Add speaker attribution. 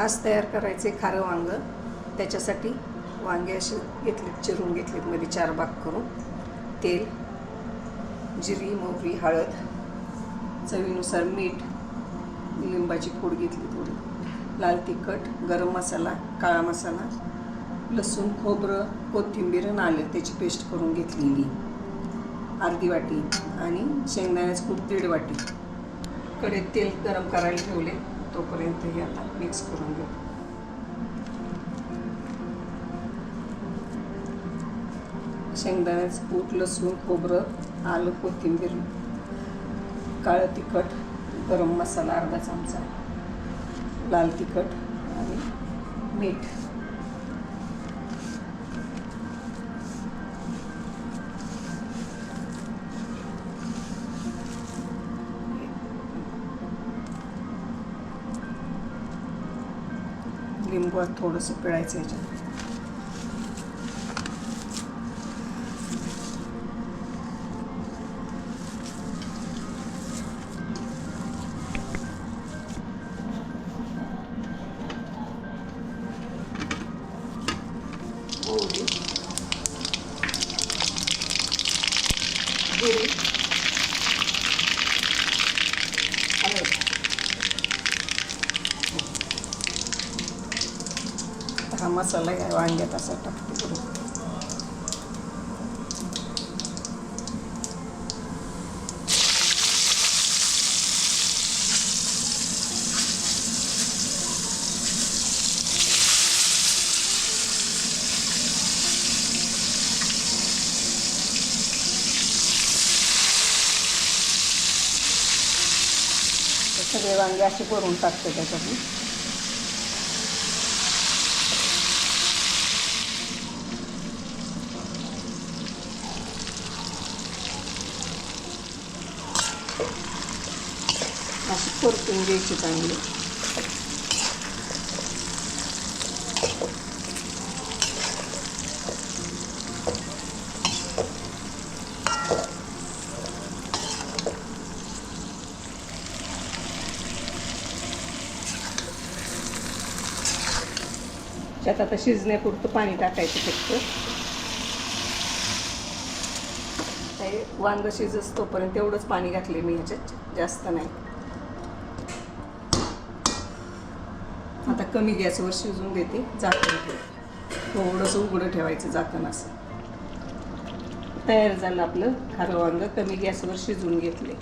Speaker 1: आज तयार करायचे खारं वांग. त्याच्यासाठी वांगे असे घेतलेत, चिरून घेतलेत, मध्ये 4 भाग करून. तेल, जिरी, मोहरी, हळद, चवीनुसार मीठ, लिंबाची फोड घेतली थोडी, लाल तिखट, गरम मसाला, काळा मसाला, लसूण, खोबरं, कोथिंबीर आणि आलं त्याची पेस्ट करून घेतलेली अर्धी वाटी, आणि शेंगदाण्याचं कूट 1.5 वाटी. कढईत तेल गरम करायला ठेवले, तोपर्यंत हे आता मिक्स करून घेऊ. शेंगदाण्याचं कूट, लसूण, खोबरं, आलं, कोथिंबीर, काळं तिखट, गरम मसाला अर्धा चमचा, लाल तिखट आणि मीठ. लिंबू थोडंसं पिळायचं याच्यात. मोहरी, जिरे, हळद. हा मसाला या वांग्यात असा टाकते बरोबर. सगळे वांगे असे भरून टाकते त्याच्यातून. अशी परतून घ्यायची चांगली. त्यात आता शिजण्यापुरतं पाणी टाकायचं फक्त. हे वांग शिजस तोपर्यंत एवढंच पाणी घातले मी ह्याच्यात, जास्त नाही. आता कमी गॅसवर शिजून देते, झाकण ठेवते. थोडंसं उघडं ठेवायचं झाकण असं. तयार झालं आपलं खारं वांग. कमी गॅसवर शिजून घेतले.